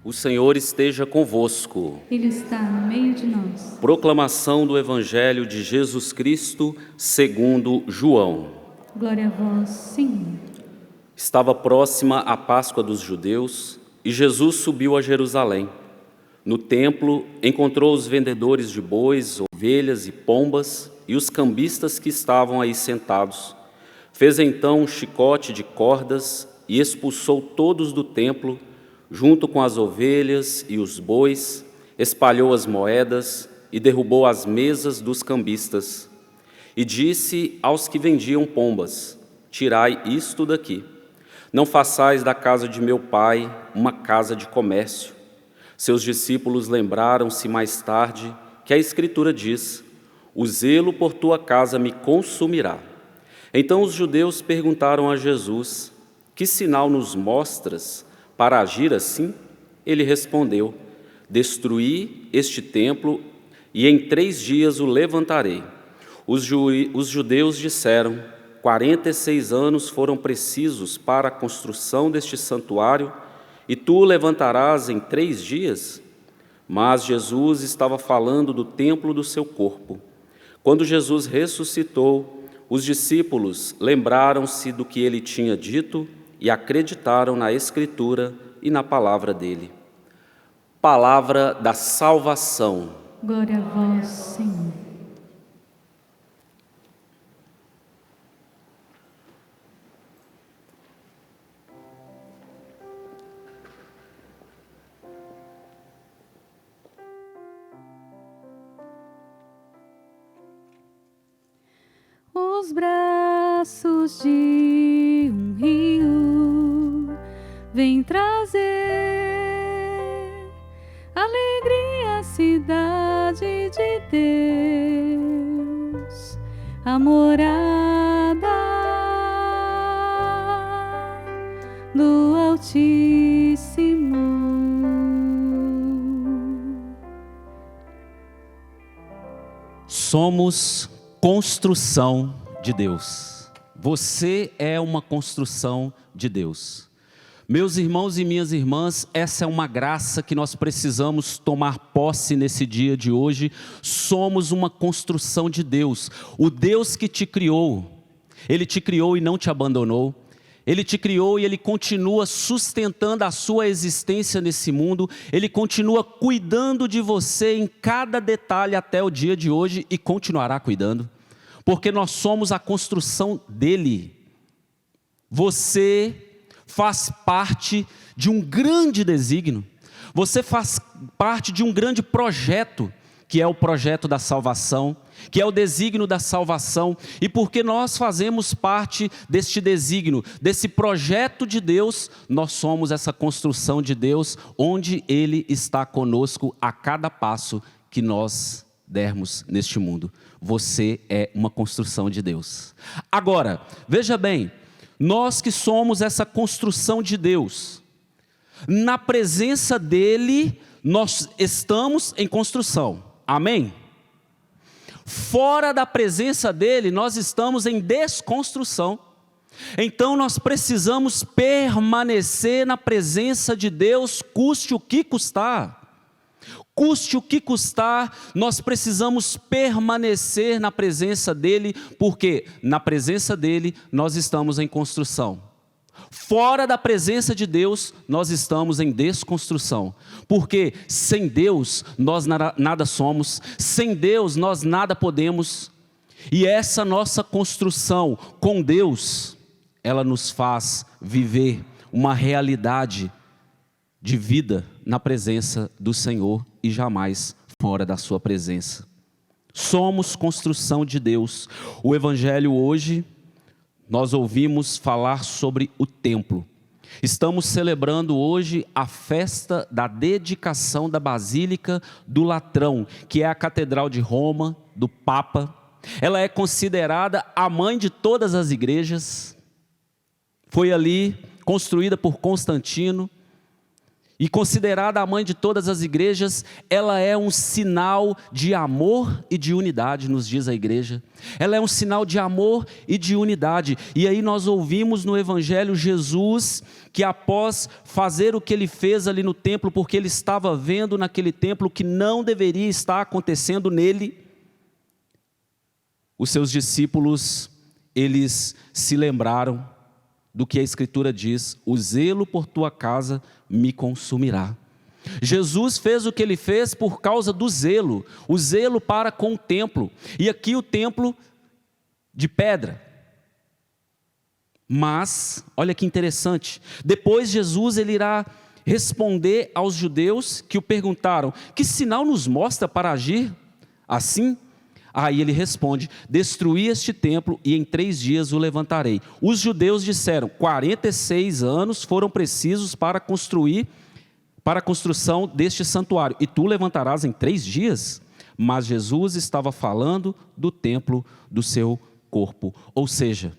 O Senhor esteja convosco. Ele está no meio de nós. Proclamação do Evangelho de Jesus Cristo segundo João. Glória a vós, Senhor. Estava próxima a Páscoa dos judeus e Jesus subiu a Jerusalém. No templo, encontrou os vendedores de bois, ovelhas e pombas e os cambistas que estavam aí sentados. Fez então um chicote de cordas e expulsou todos do templo, junto com as ovelhas e os bois, espalhou as moedas e derrubou as mesas dos cambistas. E disse aos que vendiam pombas: tirai isto daqui. Não façais da casa de meu pai uma casa de comércio. Seus discípulos lembraram-se mais tarde que a Escritura diz: o zelo por tua casa me consumirá. Então os judeus perguntaram a Jesus: que sinal nos mostras para agir assim? Ele respondeu: destruí este templo e em 3 dias o levantarei. Os judeus disseram: 46 anos foram precisos para a construção deste santuário e tu o levantarás em 3 dias? Mas Jesus estava falando do templo do seu corpo. Quando Jesus ressuscitou, os discípulos lembraram-se do que ele tinha dito e acreditaram na Escritura e na palavra dele. Palavra da salvação. Glória a vós, Senhor. Os braços de um rio vêm trazer alegria à cidade de Deus, a morada do Altíssimo. Somos construção de Deus. Você é uma construção de Deus. Meus irmãos e minhas irmãs, essa é uma graça que nós precisamos tomar posse nesse dia de hoje. Somos uma construção de Deus. O Deus que te criou, Ele te criou e não te abandonou. Ele te criou e Ele continua sustentando a sua existência nesse mundo. Ele continua cuidando de você em cada detalhe até o dia de hoje e continuará cuidando. Porque nós somos a construção dEle. Você faz parte de um grande desígnio. Você faz parte de um grande projeto, que é o projeto da salvação, que é o desígnio da salvação. E porque nós fazemos parte deste desígnio, desse projeto de Deus, nós somos essa construção de Deus, onde Ele está conosco a cada passo que nós dermos neste mundo. Você é uma construção de Deus. Agora, veja bem, nós que somos essa construção de Deus, na presença dEle, nós estamos em construção. Amém? Fora da presença dEle, nós estamos em desconstrução. Então nós precisamos permanecer na presença de Deus, custe o que custar. Custe o que custar, nós precisamos permanecer na presença dEle, porque na presença dEle nós estamos em construção. Fora da presença de Deus, nós estamos em desconstrução. Porque sem Deus nós nada somos, sem Deus nós nada podemos. E essa nossa construção com Deus, ela nos faz viver uma realidade de vida na presença do Senhor e jamais fora da sua presença. Somos construção de Deus. O Evangelho hoje, nós ouvimos falar sobre o templo. Estamos celebrando hoje a festa da dedicação da Basílica do Latrão, que é a Catedral de Roma, do Papa. Ela é considerada a mãe de todas as igrejas. Foi ali construída por Constantino. e considerada a mãe de todas as igrejas, ela é um sinal de amor e de unidade, nos diz a igreja. Ela é um sinal de amor e de unidade. E aí nós ouvimos no Evangelho Jesus, que após fazer o que ele fez ali no templo, porque ele estava vendo naquele templo que não deveria estar acontecendo nele, os seus discípulos, eles se lembraram do que a Escritura diz: o zelo por tua casa me consumirá. Jesus fez o que ele fez por causa do zelo, o zelo para com o templo, e aqui o templo de pedra. Mas, olha que interessante, depois Jesus ele irá responder aos judeus que o perguntaram: que sinal nos mostra para agir assim? Aí ele responde: destruí este templo e em 3 dias o levantarei. Os judeus disseram: 46 anos foram precisos para a construção deste santuário, e tu levantarás em 3 dias? Mas Jesus estava falando do templo do seu corpo. Ou seja,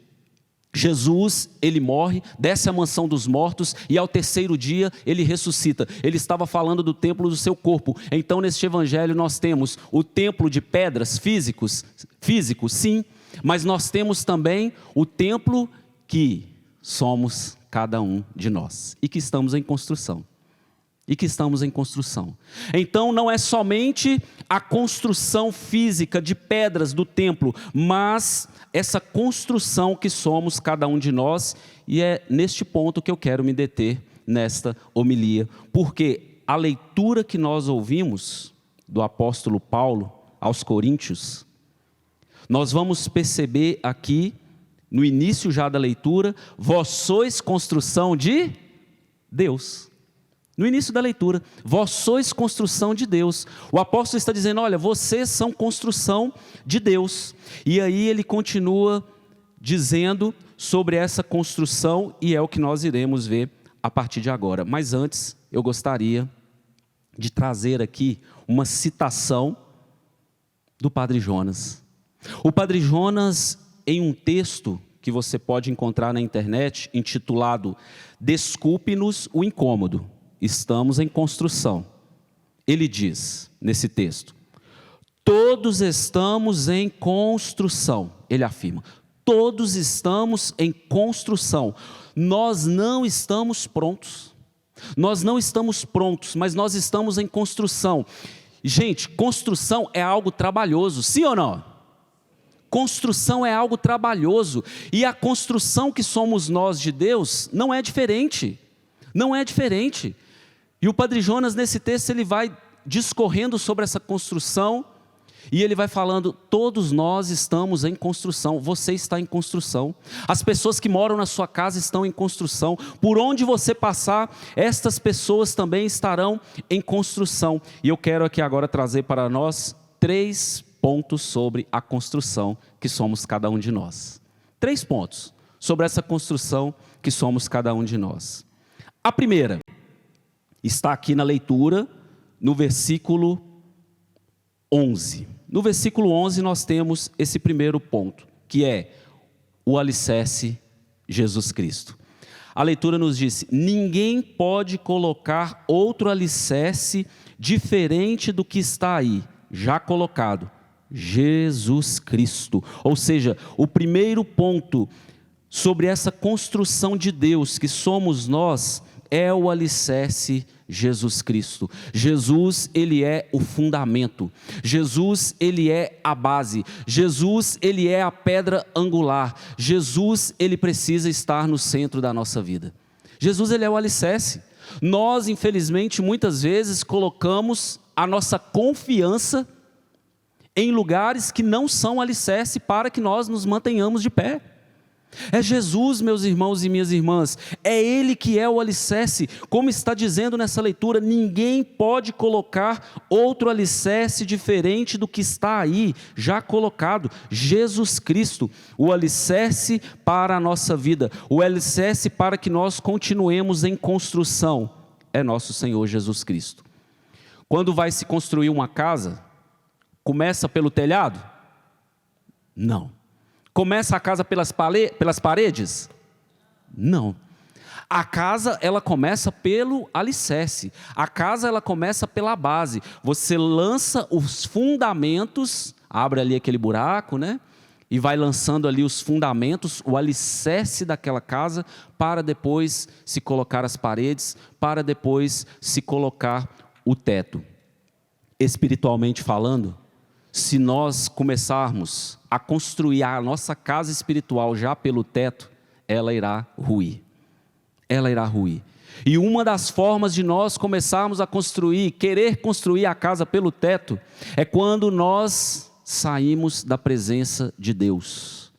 Jesus, ele morre, desce à mansão dos mortos e ao 3º dia ele ressuscita. Ele estava falando do templo do seu corpo. Então neste evangelho nós temos o templo de pedras físico sim, mas nós temos também o templo que somos cada um de nós e que estamos em construção. Então não é somente a construção física de pedras do templo, mas essa construção que somos cada um de nós, e é neste ponto que eu quero me deter nesta homilia, porque a leitura que nós ouvimos do apóstolo Paulo aos Coríntios, nós vamos perceber aqui, no início já da leitura: vós sois construção de Deus. No início da leitura, vós sois construção de Deus. O apóstolo está dizendo: olha, vocês são construção de Deus. E aí ele continua dizendo sobre essa construção, e é o que nós iremos ver a partir de agora. Mas antes, eu gostaria de trazer aqui uma citação do Padre Jonas. O Padre Jonas, em um texto que você pode encontrar na internet, intitulado Desculpe-nos o incômodo, estamos em construção. Ele diz, nesse texto: todos estamos em construção. Ele afirma: todos estamos em construção. Nós não estamos prontos. Nós não estamos prontos, mas nós estamos em construção. Gente, construção é algo trabalhoso, sim ou não? Construção é algo trabalhoso. E a construção que somos nós de Deus não é diferente. Não é diferente. E o Padre Jonas, nesse texto, ele vai discorrendo sobre essa construção, e ele vai falando: todos nós estamos em construção. Você está em construção. As pessoas que moram na sua casa estão em construção. Por onde você passar, estas pessoas também estarão em construção. E eu quero aqui agora trazer para nós 3 pontos sobre a construção que somos cada um de nós. 3 pontos sobre essa construção que somos cada um de nós. A primeira está aqui na leitura, no versículo 11. No versículo 11 nós temos esse primeiro ponto, que é o alicerce Jesus Cristo. A leitura nos diz: ninguém pode colocar outro alicerce diferente do que está aí, já colocado, Jesus Cristo. Ou seja, o primeiro ponto sobre essa construção de Deus que somos nós é o alicerce Jesus Cristo. Jesus, ele é o fundamento. Jesus, ele é a base. Jesus, ele é a pedra angular. Jesus, ele precisa estar no centro da nossa vida. Jesus, ele é o alicerce. Nós, infelizmente, muitas vezes colocamos a nossa confiança em lugares que não são alicerce para que nós nos mantenhamos de pé. É Jesus, meus irmãos e minhas irmãs, é Ele que é o alicerce. Como está dizendo nessa leitura, ninguém pode colocar outro alicerce diferente do que está aí, já colocado, Jesus Cristo, o alicerce para a nossa vida, o alicerce para que nós continuemos em construção, é nosso Senhor Jesus Cristo. Quando vai se construir uma casa, começa pelo telhado? Não. Começa a casa pelas paredes? Não. A casa, ela começa pelo alicerce. A casa, ela começa pela base. Você lança os fundamentos, abre ali aquele buraco, né? E vai lançando ali os fundamentos, o alicerce daquela casa, para depois se colocar as paredes, para depois se colocar o teto. Espiritualmente falando, se nós começarmos a construir a nossa casa espiritual já pelo teto, ela irá ruir. Ela irá ruir. E uma das formas de nós começarmos a construir, querer construir a casa pelo teto, é quando nós saímos da presença de Deus.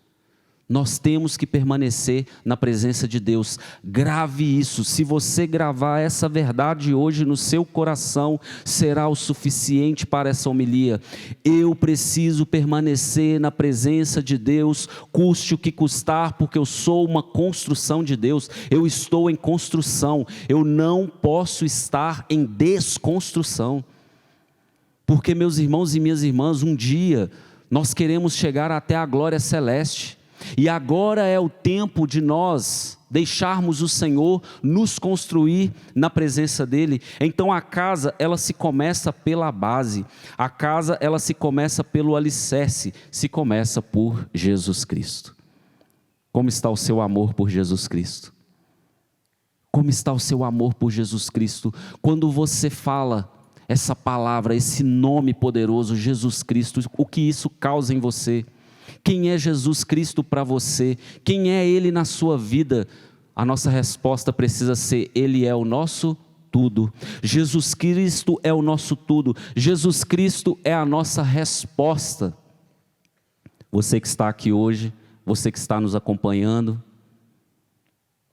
Nós temos que permanecer na presença de Deus. Grave isso. Se você gravar essa verdade hoje no seu coração, será o suficiente para essa homilia. Eu preciso permanecer na presença de Deus, custe o que custar, porque eu sou uma construção de Deus. Eu estou em construção. Eu não posso estar em desconstrução. Porque, meus irmãos e minhas irmãs, um dia nós queremos chegar até a glória celeste. E agora é o tempo de nós deixarmos o Senhor nos construir na presença dEle. Então a casa, ela se começa pela base. A casa, ela se começa pelo alicerce. Se começa por Jesus Cristo. Como está o seu amor por Jesus Cristo? Como está o seu amor por Jesus Cristo? Quando você fala essa palavra, esse nome poderoso, Jesus Cristo, o que isso causa em você? Quem é Jesus Cristo para você? Quem é Ele na sua vida? A nossa resposta precisa ser: Ele é o nosso tudo. Jesus Cristo é o nosso tudo. Jesus Cristo é a nossa resposta. Você que está aqui hoje, você que está nos acompanhando,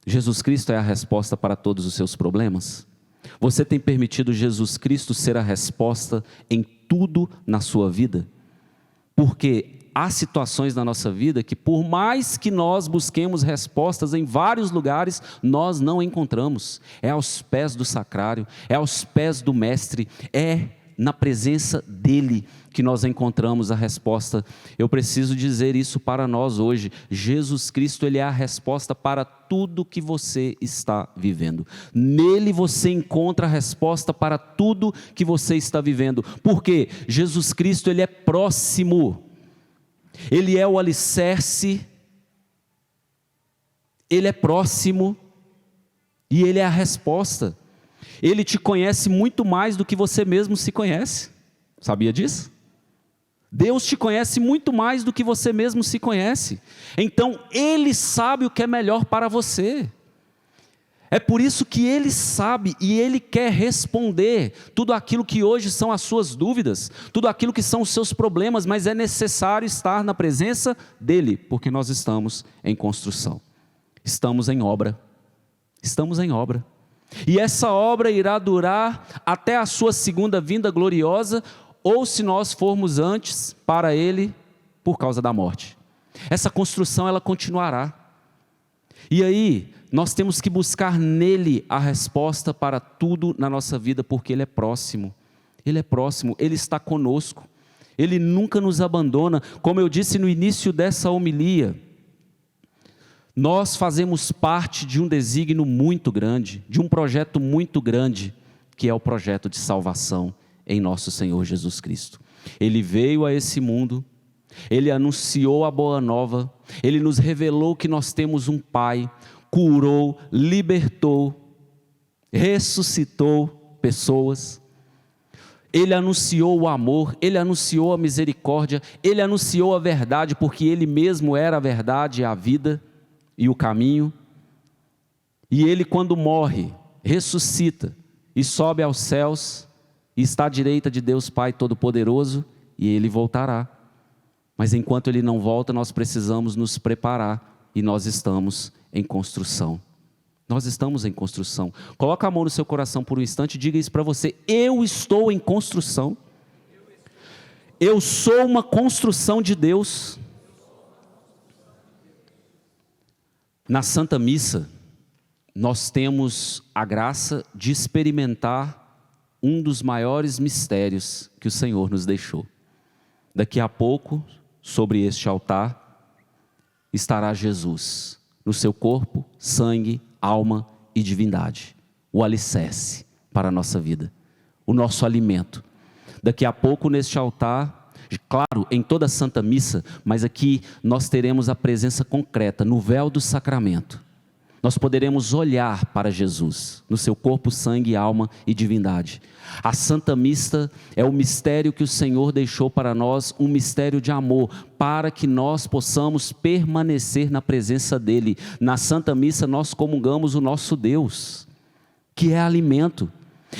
Jesus Cristo é a resposta para todos os seus problemas? Você tem permitido Jesus Cristo ser a resposta em tudo na sua vida? Porque há situações na nossa vida que, por mais que nós busquemos respostas em vários lugares, nós não encontramos. É aos pés do sacrário, é aos pés do Mestre, é na presença dEle que nós encontramos a resposta. Eu preciso dizer isso para nós hoje. Jesus Cristo, Ele é a resposta para tudo que você está vivendo. Nele você encontra a resposta para tudo que você está vivendo. Por quê? Jesus Cristo, Ele é próximo. Ele é o alicerce, Ele é próximo e Ele é a resposta. Ele te conhece muito mais do que você mesmo se conhece. Sabia disso? Deus te conhece muito mais do que você mesmo se conhece. Então Ele sabe o que é melhor para você. É por isso que Ele sabe e Ele quer responder tudo aquilo que hoje são as suas dúvidas, tudo aquilo que são os seus problemas, mas é necessário estar na presença dEle, porque nós estamos em construção, estamos em obra, e essa obra irá durar até a sua segunda vinda gloriosa, ou se nós formos antes para Ele por causa da morte. Essa construção ela continuará. E aí, nós temos que buscar nele a resposta para tudo na nossa vida, porque Ele é próximo, Ele está conosco, Ele nunca nos abandona. Como eu disse no início dessa homilia, nós fazemos parte de um desígnio muito grande, de um projeto muito grande, que é o projeto de salvação em nosso Senhor Jesus Cristo. Ele veio a esse mundo, Ele anunciou a boa nova, Ele nos revelou que nós temos um Pai, curou, libertou, ressuscitou pessoas. Ele anunciou o amor, Ele anunciou a misericórdia, Ele anunciou a verdade, porque Ele mesmo era a verdade, a vida e o caminho. E Ele, quando morre, ressuscita e sobe aos céus, e está à direita de Deus Pai Todo-Poderoso, e Ele voltará. Mas enquanto Ele não volta, nós precisamos nos preparar, e nós estamos em construção. Nós estamos em construção. Coloca a mão no seu coração por um instante e diga isso para você: eu estou em construção. Eu sou uma construção de Deus. Na Santa Missa, nós temos a graça de experimentar um dos maiores mistérios que o Senhor nos deixou. Daqui a pouco, sobre este altar, estará Jesus, no seu corpo, sangue, alma e divindade, o alicerce para a nossa vida, o nosso alimento. Daqui a pouco neste altar, claro, em toda a Santa Missa, mas aqui nós teremos a presença concreta, no véu do sacramento. Nós poderemos olhar para Jesus, no seu corpo, sangue, alma e divindade. A Santa Missa é o mistério que o Senhor deixou para nós, um mistério de amor, para que nós possamos permanecer na presença dEle. Na Santa Missa nós comungamos o nosso Deus, que é alimento.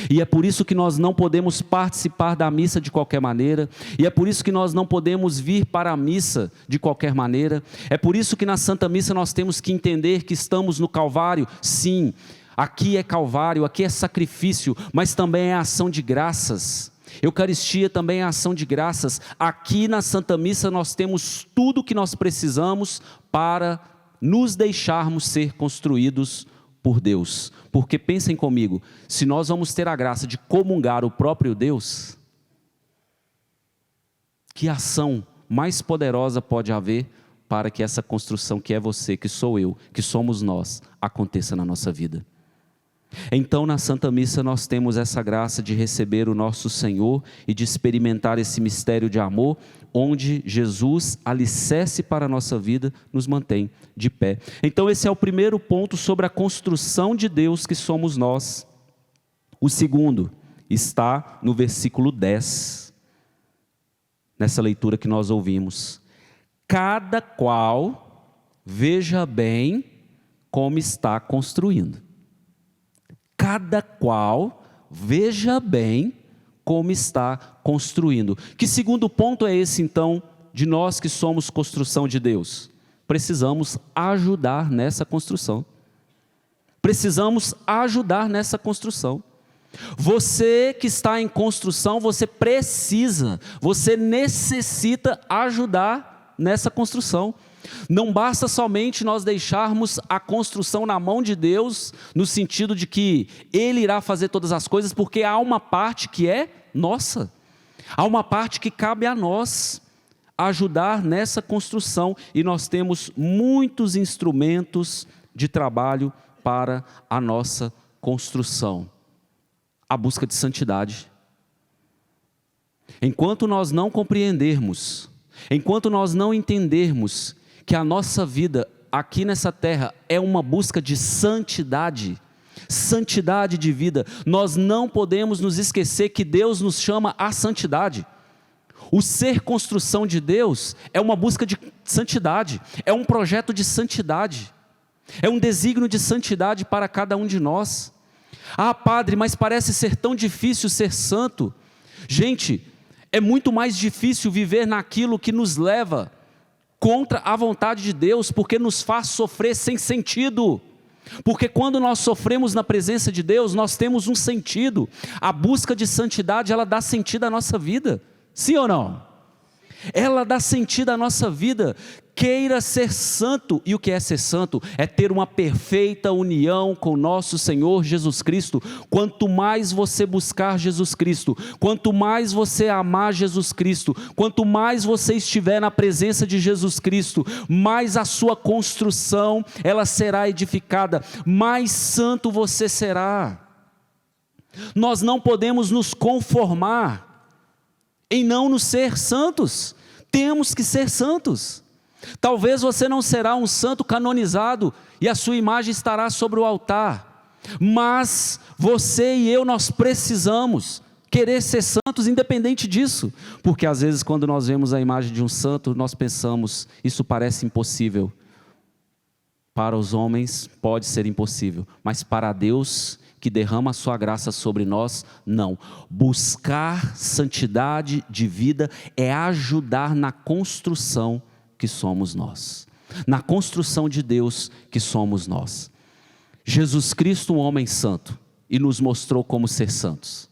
E é por isso que nós não podemos participar da missa de qualquer maneira, e é por isso que nós não podemos vir para a missa de qualquer maneira, é por isso que na Santa Missa nós temos que entender que estamos no Calvário. Sim, aqui é Calvário, aqui é sacrifício, mas também é ação de graças. Eucaristia também é ação de graças. Aqui na Santa Missa nós temos tudo o que nós precisamos para nos deixarmos ser construídos por Deus. Porque pensem comigo, se nós vamos ter a graça de comungar o próprio Deus, que ação mais poderosa pode haver para que essa construção que é você, que sou eu, que somos nós, aconteça na nossa vida? Então na Santa Missa nós temos essa graça de receber o nosso Senhor e de experimentar esse mistério de amor, onde Jesus, alicerce para a nossa vida, nos mantém de pé. Então esse é o primeiro ponto sobre a construção de Deus que somos nós. O segundo está no versículo 10, nessa leitura que nós ouvimos. Cada qual veja bem como está construindo. Cada qual veja bem como está construindo. Que segundo ponto é esse então, de nós que somos construção de Deus? Precisamos ajudar nessa construção. Precisamos ajudar nessa construção. Você que está em construção, você necessita ajudar nessa construção. Não basta somente nós deixarmos a construção na mão de Deus, no sentido de que Ele irá fazer todas as coisas, porque há uma parte que é nossa, há uma parte que cabe a nós ajudar nessa construção, e nós temos muitos instrumentos de trabalho para a nossa construção. A busca de santidade. Enquanto nós não compreendermos, enquanto nós não entendermos que a nossa vida aqui nessa terra é uma busca de santidade, santidade de vida, nós não podemos nos esquecer que Deus nos chama à santidade. O ser construção de Deus é uma busca de santidade, é um projeto de santidade, é um desígnio de santidade para cada um de nós. Ah, padre, mas parece ser tão difícil ser santo. Gente, é muito mais difícil viver naquilo que nos leva contra a vontade de Deus, porque nos faz sofrer sem sentido. Porque quando nós sofremos na presença de Deus, nós temos um sentido. A busca de santidade, ela dá sentido à nossa vida. Sim ou não? Ela dá sentido à nossa vida. Queira ser santo. E o que é ser santo? É ter uma perfeita união com nosso Senhor Jesus Cristo. Quanto mais você buscar Jesus Cristo, quanto mais você amar Jesus Cristo, quanto mais você estiver na presença de Jesus Cristo, mais a sua construção ela será edificada, mais santo você será. Nós não podemos nos conformar em não nos ser santos. Temos que ser santos. Talvez você não será um santo canonizado e a sua imagem estará sobre o altar, mas você e eu, nós precisamos querer ser santos independente disso, porque às vezes quando nós vemos a imagem de um santo, nós pensamos, isso parece impossível. Para os homens pode ser impossível, mas para Deus, que derrama a sua graça sobre nós, não. Buscar santidade de vida é ajudar na construção que somos nós, na construção de Deus que somos nós. Jesus Cristo, um homem santo, e nos mostrou como ser santos.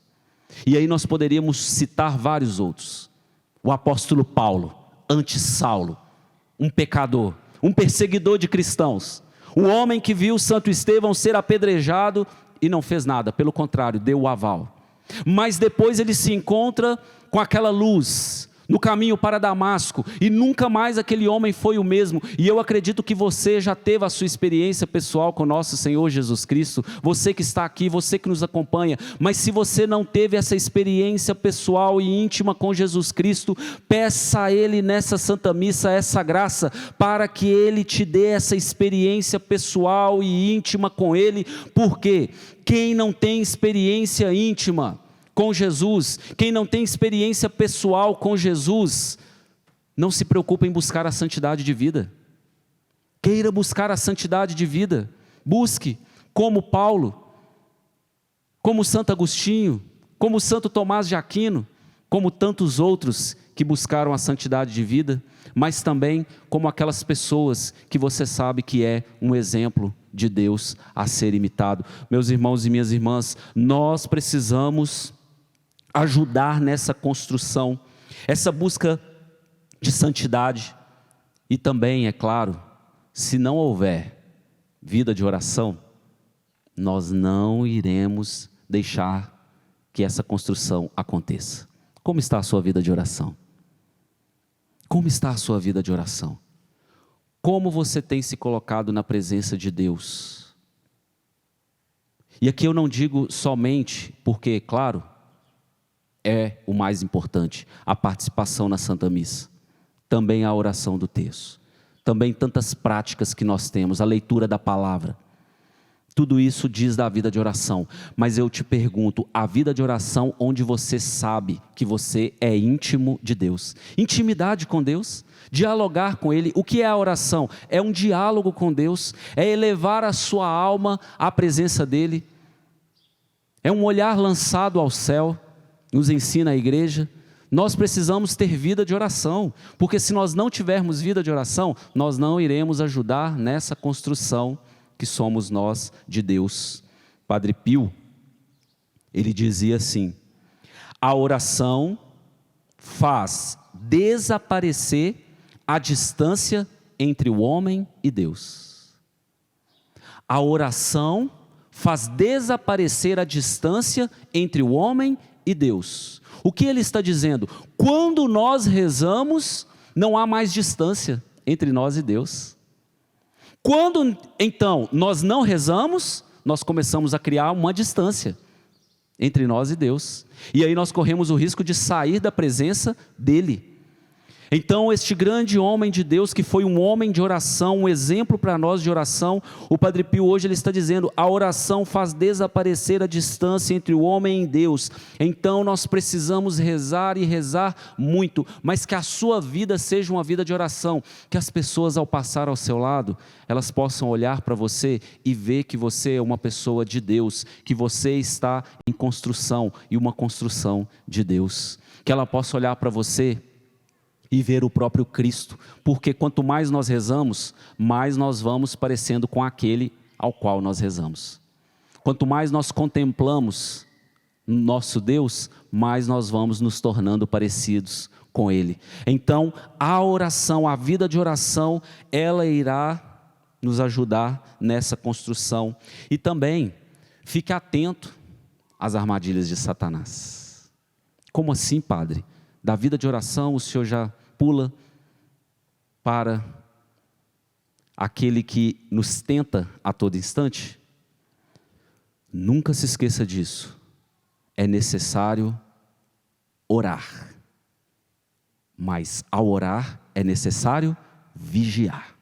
E aí nós poderíamos citar vários outros. O apóstolo Paulo, antes Saulo, um pecador, um perseguidor de cristãos, o homem que viu Santo Estevão ser apedrejado e não fez nada, pelo contrário, deu o aval. Mas depois ele se encontra com aquela luz no caminho para Damasco, e nunca mais aquele homem foi o mesmo. E eu acredito que você já teve a sua experiência pessoal com nosso Senhor Jesus Cristo, você que está aqui, você que nos acompanha. Mas se você não teve essa experiência pessoal e íntima com Jesus Cristo, peça a Ele nessa Santa Missa essa graça, para que Ele te dê essa experiência pessoal e íntima com Ele. Porque quem não tem experiência íntima com Jesus, quem não tem experiência pessoal com Jesus, não se preocupa em buscar a santidade de vida. Queira buscar a santidade de vida, busque como Paulo, como Santo Agostinho, como Santo Tomás de Aquino, como tantos outros que buscaram a santidade de vida, mas também como aquelas pessoas que você sabe que é um exemplo de Deus a ser imitado. Meus irmãos e minhas irmãs, nós precisamos ajudar nessa construção, essa busca de santidade. E também, é claro, se não houver vida de oração, nós não iremos deixar que essa construção aconteça. Como está a sua vida de oração? Como está a sua vida de oração? Como você tem se colocado na presença de Deus? E aqui eu não digo somente porque, claro, é o mais importante, a participação na Santa Missa, também a oração do terço, também tantas práticas que nós temos, a leitura da palavra, tudo isso diz da vida de oração. Mas eu te pergunto, a vida de oração onde você sabe que você é íntimo de Deus, intimidade com Deus, dialogar com Ele. O que é a oração? É um diálogo com Deus, é elevar a sua alma à presença dEle, é um olhar lançado ao céu. Nos ensina a igreja. Nós precisamos ter vida de oração, porque se nós não tivermos vida de oração, nós não iremos ajudar nessa construção que somos nós de Deus. Padre Pio, ele dizia assim: a oração faz desaparecer a distância entre o homem e Deus. A oração faz desaparecer a distância entre o homem e Deus. O que ele está dizendo? Quando nós rezamos, não há mais distância entre nós e Deus. Quando então nós não rezamos, nós começamos a criar uma distância entre nós e Deus. E aí nós corremos o risco de sair da presença dEle. Então este grande homem de Deus, que foi um homem de oração, um exemplo para nós de oração, o Padre Pio hoje ele está dizendo: a oração faz desaparecer a distância entre o homem e Deus. Então nós precisamos rezar e rezar muito, mas que a sua vida seja uma vida de oração, que as pessoas ao passar ao seu lado, elas possam olhar para você e ver que você é uma pessoa de Deus, que você está em construção, e uma construção de Deus, que ela possa olhar para você e ver o próprio Cristo, porque quanto mais nós rezamos, mais nós vamos parecendo com aquele ao qual nós rezamos. Quanto mais nós contemplamos nosso Deus, mais nós vamos nos tornando parecidos com Ele. Então, a oração, a vida de oração, ela irá nos ajudar nessa construção. E também, fique atento às armadilhas de Satanás. Como assim, padre? Da vida de oração, o senhor já pula para aquele que nos tenta a todo instante? Nunca se esqueça disso. É necessário orar, mas ao orar é necessário vigiar.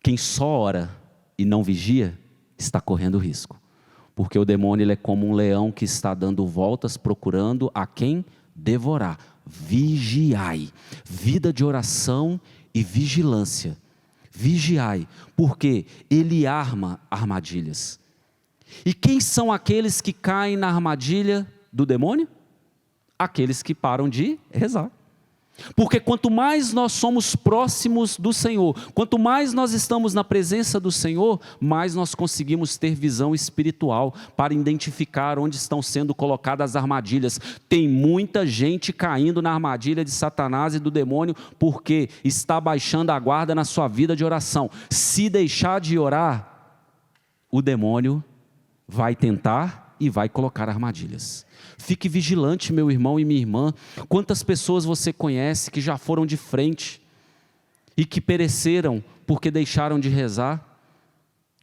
Quem só ora e não vigia está correndo risco, porque o demônio ele é como um leão que está dando voltas procurando a quem devorar. Vigiai, vida de oração e vigilância. Vigiai, porque ele arma armadilhas. E quem são aqueles que caem na armadilha do demônio? Aqueles que param de rezar. Porque quanto mais nós somos próximos do Senhor, quanto mais nós estamos na presença do Senhor, mais nós conseguimos ter visão espiritual para identificar onde estão sendo colocadas as armadilhas. Tem muita gente caindo na armadilha de Satanás e do demônio porque está baixando a guarda na sua vida de oração. Se deixar de orar, o demônio vai tentar e vai colocar armadilhas. Fique vigilante, meu irmão e minha irmã. Quantas pessoas você conhece que já foram de frente e que pereceram porque deixaram de rezar?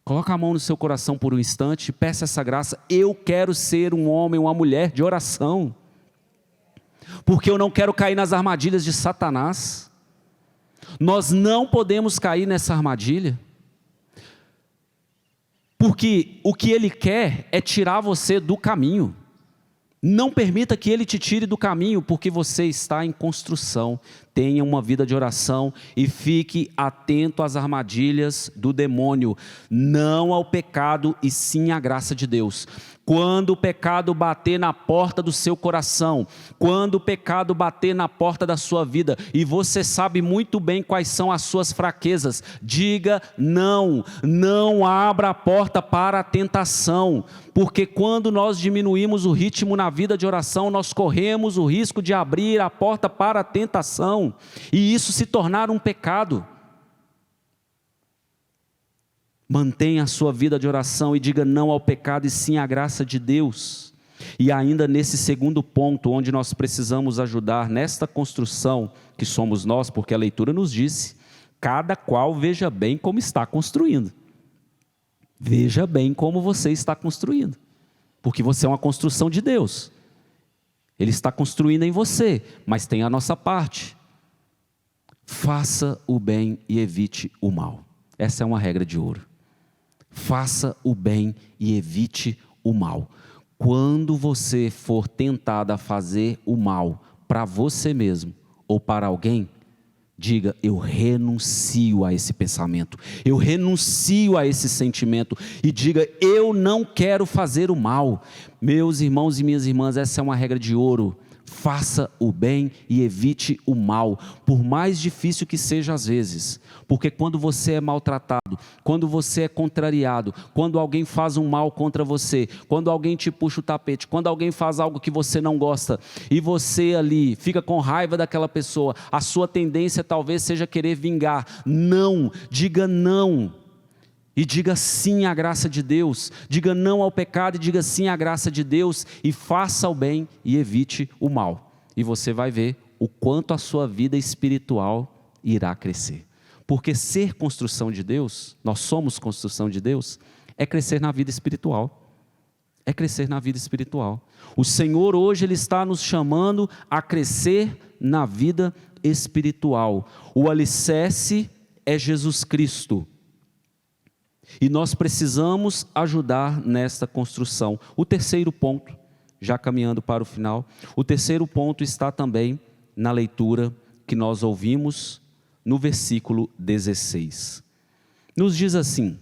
Coloca a mão no seu coração por um instante e peça essa graça. Eu quero ser um homem, uma mulher de oração, porque eu não quero cair nas armadilhas de Satanás. Nós não podemos cair nessa armadilha, porque o que ele quer é tirar você do caminho. Não permita que ele te tire do caminho, porque você está em construção. Tenha uma vida de oração e fique atento às armadilhas do demônio, não ao pecado e sim à graça de Deus. Quando o pecado bater na porta do seu coração, quando o pecado bater na porta da sua vida, e você sabe muito bem quais são as suas fraquezas, diga não, não abra a porta para a tentação, porque quando nós diminuímos o ritmo na vida de oração, nós corremos o risco de abrir a porta para a tentação, e isso se tornar um pecado. Mantenha a sua vida de oração e diga não ao pecado e sim à graça de Deus. E ainda nesse segundo ponto, onde nós precisamos ajudar nesta construção, que somos nós, porque a leitura nos disse, cada qual veja bem como está construindo. Veja bem como você está construindo, porque você é uma construção de Deus. Ele está construindo em você, mas tem a nossa parte. Faça o bem e evite o mal. Essa é uma regra de ouro. Faça o bem e evite o mal. Quando você for tentado a fazer o mal para você mesmo ou para alguém, diga, eu renuncio a esse pensamento, eu renuncio a esse sentimento, e diga, eu não quero fazer o mal. Meus irmãos e minhas irmãs, essa é uma regra de ouro. Faça o bem e evite o mal, por mais difícil que seja às vezes, porque quando você é maltratado, quando você é contrariado, quando alguém faz um mal contra você, quando alguém te puxa o tapete, quando alguém faz algo que você não gosta, e você ali fica com raiva daquela pessoa, a sua tendência talvez seja querer vingar. Não, diga não. E diga sim à graça de Deus, diga não ao pecado e diga sim à graça de Deus, e faça o bem e evite o mal. E você vai ver o quanto a sua vida espiritual irá crescer. Porque ser construção de Deus, nós somos construção de Deus, é crescer na vida espiritual. É crescer na vida espiritual. O Senhor hoje Ele está nos chamando a crescer na vida espiritual. O alicerce é Jesus Cristo. E nós precisamos ajudar nesta construção. O terceiro ponto, já caminhando para o final, o terceiro ponto está também na leitura que nós ouvimos no versículo 16. Nos diz assim: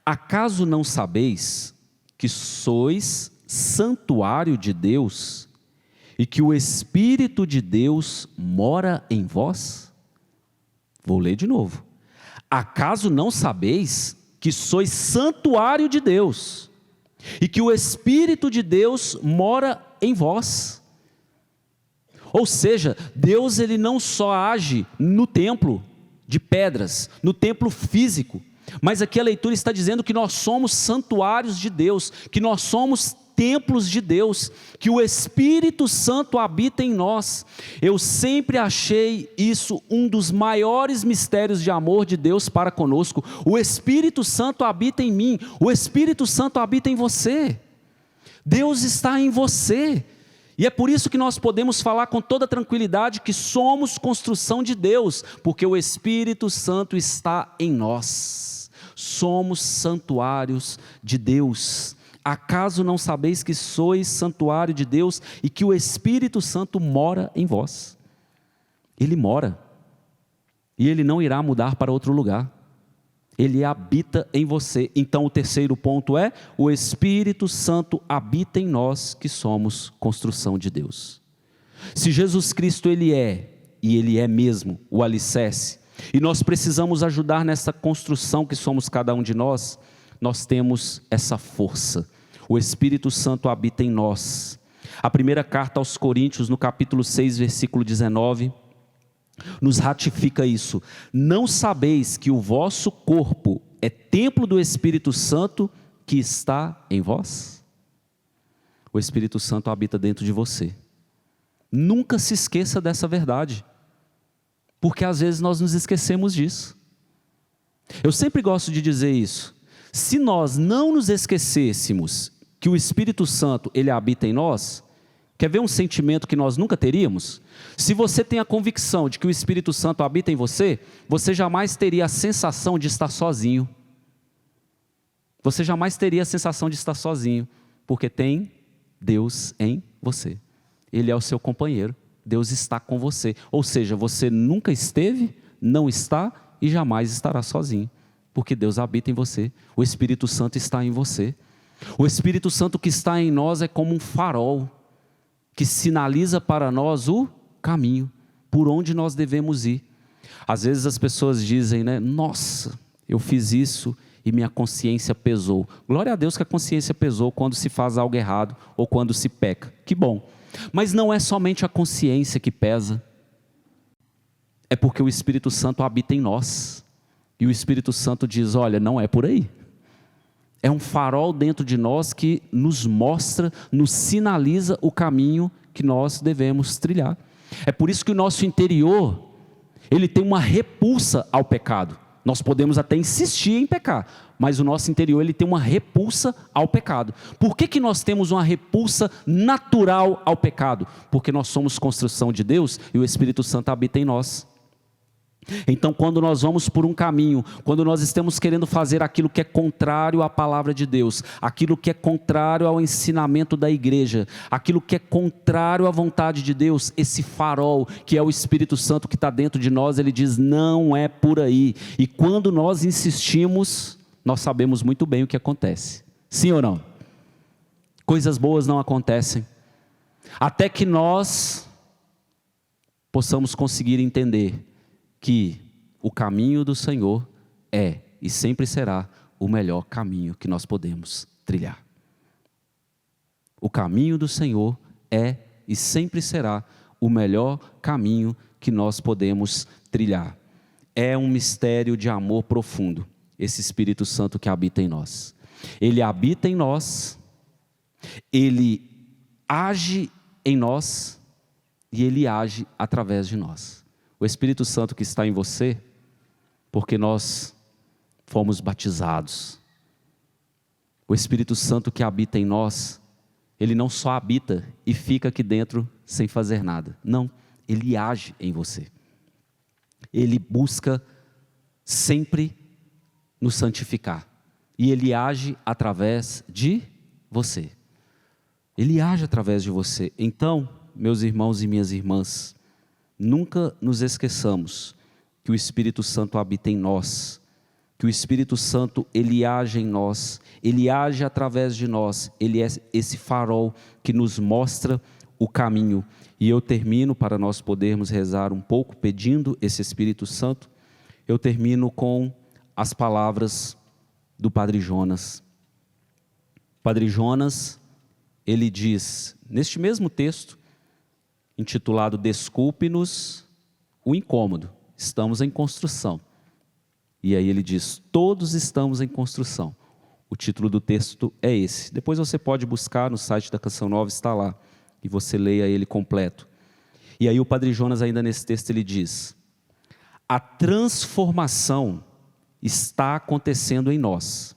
acaso não sabeis que sois santuário de Deus e que o Espírito de Deus mora em vós? Vou ler de novo. Acaso não sabeis que sois santuário de Deus e que o Espírito de Deus mora em vós? Ou seja, Deus ele não só age no templo de pedras, no templo físico, mas aqui a leitura está dizendo que nós somos santuários de Deus, que nós somos templos de Deus, que o Espírito Santo habita em nós. Eu sempre achei isso um dos maiores mistérios de amor de Deus para conosco. O Espírito Santo habita em mim, o Espírito Santo habita em você. Deus está em você. E é por isso que nós podemos falar com toda tranquilidade que somos construção de Deus, porque o Espírito Santo está em nós. Somos santuários de Deus. Acaso não sabeis que sois santuário de Deus e que o Espírito Santo mora em vós? Ele mora, e Ele não irá mudar para outro lugar. Ele habita em você. Então o terceiro ponto é: o Espírito Santo habita em nós que somos construção de Deus. Se Jesus Cristo Ele é, e Ele é mesmo, o alicerce, e nós precisamos ajudar nessa construção que somos cada um de nós, nós temos essa força. O Espírito Santo habita em nós. A primeira carta aos Coríntios, no capítulo 6, versículo 19, nos ratifica isso. Não sabeis que o vosso corpo é templo do Espírito Santo que está em vós? O Espírito Santo habita dentro de você. Nunca se esqueça dessa verdade, porque às vezes nós nos esquecemos disso. Eu sempre gosto de dizer isso. Se nós não nos esquecêssemos que o Espírito Santo, ele habita em nós, quer ver um sentimento que nós nunca teríamos? Se você tem a convicção de que o Espírito Santo habita em você, você jamais teria a sensação de estar sozinho. Você jamais teria a sensação de estar sozinho, porque tem Deus em você. Ele é o seu companheiro, Deus está com você. Ou seja, você nunca esteve, não está e jamais estará sozinho, porque Deus habita em você, o Espírito Santo está em você. O Espírito Santo que está em nós é como um farol, que sinaliza para nós o caminho, por onde nós devemos ir. Às vezes as pessoas dizem, né? Nossa, eu fiz isso e minha consciência pesou. Glória a Deus que a consciência pesou quando se faz algo errado ou quando se peca. Que bom. Mas não é somente a consciência que pesa. É porque o Espírito Santo habita em nós. E o Espírito Santo diz, olha, não é por aí. É um farol dentro de nós que nos mostra, nos sinaliza o caminho que nós devemos trilhar. É por isso que o nosso interior, ele tem uma repulsa ao pecado. Nós podemos até insistir em pecar, mas o nosso interior ele tem uma repulsa ao pecado. Por que nós temos uma repulsa natural ao pecado? Porque nós somos construção de Deus e o Espírito Santo habita em nós. Então, quando nós vamos por um caminho, quando nós estamos querendo fazer aquilo que é contrário à palavra de Deus, aquilo que é contrário ao ensinamento da igreja, aquilo que é contrário à vontade de Deus, esse farol que é o Espírito Santo que está dentro de nós, ele diz, não é por aí. E quando nós insistimos, nós sabemos muito bem o que acontece. Sim ou não? Coisas boas não acontecem, até que nós possamos conseguir entender que o caminho do Senhor é e sempre será o melhor caminho que nós podemos trilhar. O caminho do Senhor é e sempre será o melhor caminho que nós podemos trilhar. É um mistério de amor profundo, esse Espírito Santo que habita em nós. Ele habita em nós, ele age em nós e ele age através de nós. O Espírito Santo que está em você, porque nós fomos batizados. O Espírito Santo que habita em nós, ele não só habita e fica aqui dentro sem fazer nada. Não, ele age em você. Ele busca sempre nos santificar. E ele age através de você. Ele age através de você. Então, meus irmãos e minhas irmãs, nunca nos esqueçamos que o Espírito Santo habita em nós, que o Espírito Santo, ele age em nós, ele age através de nós, ele é esse farol que nos mostra o caminho. E eu termino, para nós podermos rezar um pouco, pedindo esse Espírito Santo, eu termino com as palavras do Padre Jonas. Padre Jonas, ele diz, neste mesmo texto, intitulado Desculpe-nos o incômodo, estamos em construção. E aí ele diz, todos estamos em construção. O título do texto é esse. Depois você pode buscar no site da Canção Nova, está lá, e você leia ele completo. E aí o Padre Jonas ainda nesse texto ele diz, a transformação está acontecendo em nós.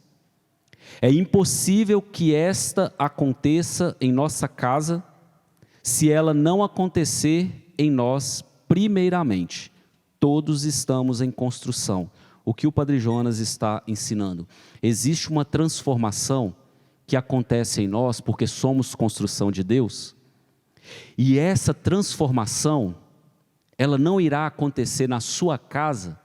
É impossível que esta aconteça em nossa casa, se ela não acontecer em nós primeiramente. Todos estamos em construção. O que o Padre Jonas está ensinando? Existe uma transformação que acontece em nós porque somos construção de Deus. E essa transformação, ela não irá acontecer na sua casa.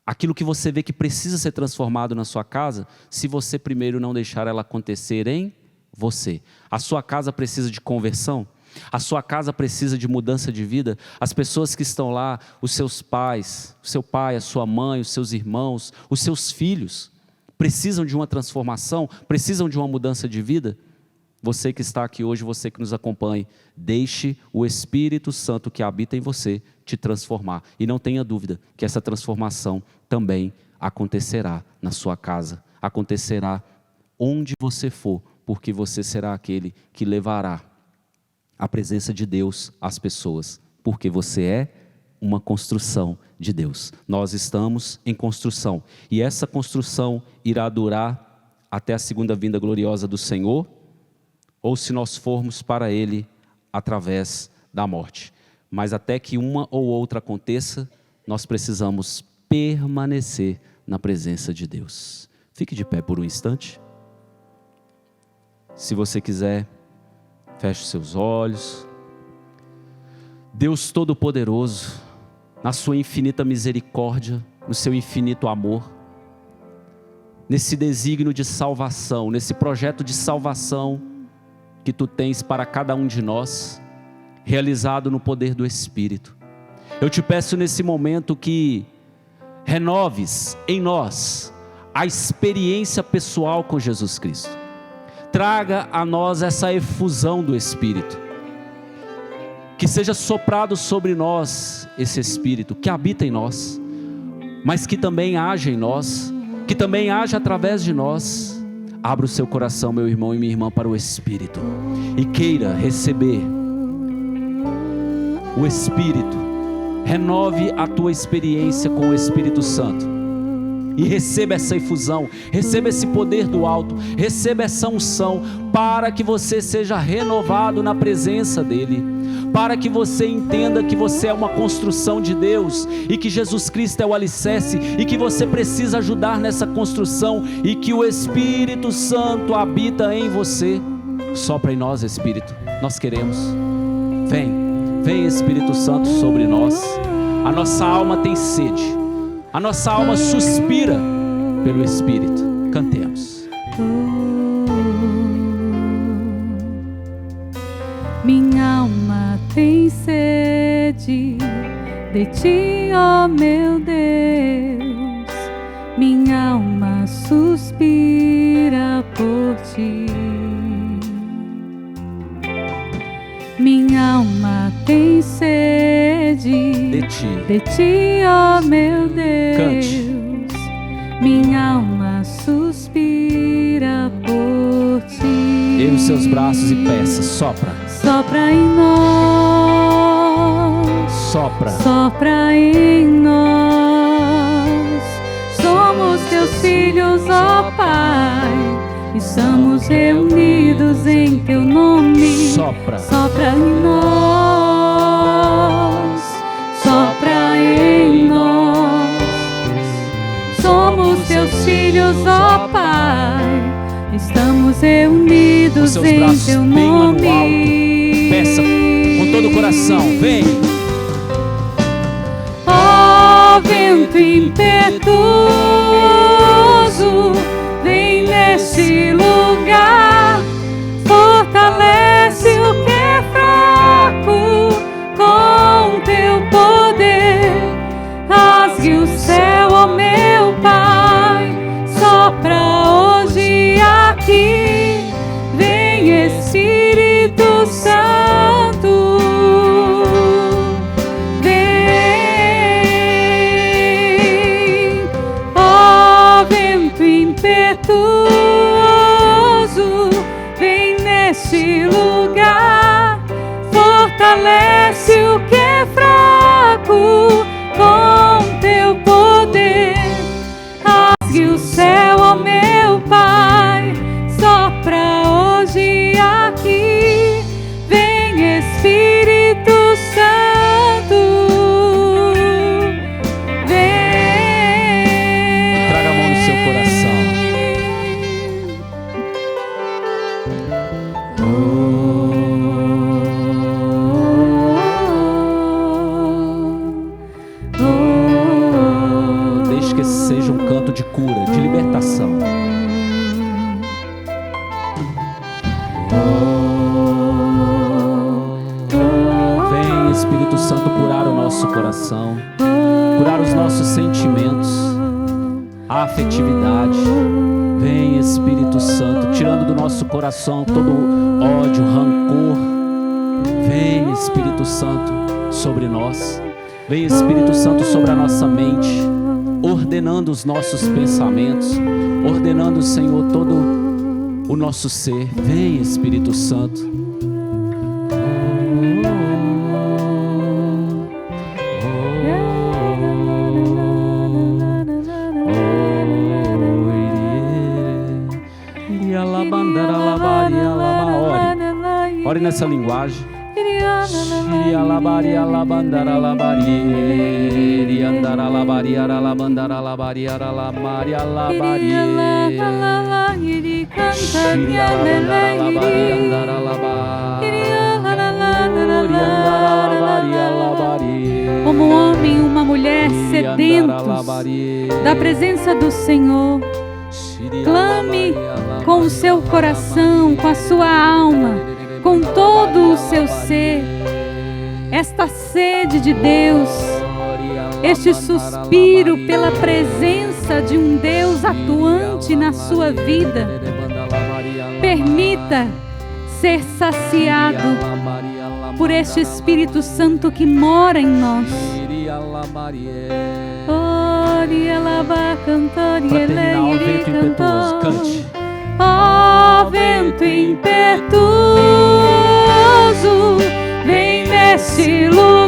Aquilo que você vê que precisa ser transformado na sua casa, se você primeiro não deixar ela acontecer em você. A sua casa precisa de conversão, a sua casa precisa de mudança de vida. As pessoas que estão lá, os seus pais, o seu pai, a sua mãe, os seus irmãos, os seus filhos, precisam de uma transformação, precisam de uma mudança de vida. Você que está aqui hoje, você que nos acompanha, deixe o Espírito Santo que habita em você te transformar. E não tenha dúvida que essa transformação também acontecerá na sua casa, acontecerá onde você for, porque você será aquele que levará a presença de Deus às pessoas, porque você é uma construção de Deus. Nós estamos em construção, e essa construção irá durar até a segunda vinda gloriosa do Senhor, ou se nós formos para Ele através da morte. Mas até que uma ou outra aconteça, nós precisamos permanecer na presença de Deus. Fique de pé por um instante. Se você quiser, feche seus olhos. Deus Todo-Poderoso, na sua infinita misericórdia, no seu infinito amor, nesse desígnio de salvação, nesse projeto de salvação que tu tens para cada um de nós, realizado no poder do Espírito. Eu te peço nesse momento que renoves em nós a experiência pessoal com Jesus Cristo. Traga a nós essa efusão do Espírito. Que seja soprado sobre nós esse Espírito que habita em nós, mas que também age em nós, que também age através de nós. Abra o seu coração, meu irmão e minha irmã, para o Espírito, e queira receber o Espírito. Renove a tua experiência com o Espírito Santo, e receba essa efusão, receba esse poder do alto, receba essa unção, para que você seja renovado na presença dEle, para que você entenda que você é uma construção de Deus, e que Jesus Cristo é o alicerce, e que você precisa ajudar nessa construção, e que o Espírito Santo habita em você. Sopra em nós, Espírito, nós queremos. Vem Espírito Santo sobre nós. A nossa alma tem sede, a nossa alma suspira pelo Espírito. Cantemos. Minha alma tem sede de ti, ó meu Deus. Minha alma suspira por ti. Minha alma tem sede de ti, ó meu Deus. Cante. Minha alma suspira por ti. Ergue os seus braços e peça. Sopra. Sopra em nós. Sopra. Sopra em nós. Somos teus filhos, ó Pai. Estamos reunidos em teu nome. Sopra. Sopra em nós. Sopra em nós. Somos teus filhos, ó Pai. Estamos reunidos em teu nome. Peça com todo o coração. Vem. Ó vento impetuoso, vem neste lugar, fortalece o que é fraco com teu poder. Rasgue o céu, ó meu Pai, sopra hoje aqui. Vem Espírito Santo, vem, ó vento impetuoso, vem neste lugar, fortalece o que é fraco com teu poder. Rasgue o céu, ó meu Pai, sopra hoje aqui. Vem Espírito Santo, vem. Traga a mão no seu coração. Deixe que esse seja um canto de cura, de libertação. Vem Espírito Santo curar o nosso coração, curar os nossos sentimentos, a afetividade. Vem Espírito Santo, tirando do nosso coração todo ódio, rancor. Vem Espírito Santo sobre nós. Vem Espírito Santo sobre a nossa mente, ordenando os nossos pensamentos, ordenando, Senhor, o nosso ser. Vem, Espírito Santo. Ore nessa linguagem. Como um homem e uma mulher sedentos da presença do Senhor, clame com o seu coração, com a sua alma, com todo o seu ser, esta sede de Deus, este suspiro pela presença de um Deus atuante na sua vida. Permita ser saciado por este Espírito Santo que mora em nós. Para terminar, o vento impetuoso, cante. Ó vento impetuoso, vem neste lugar.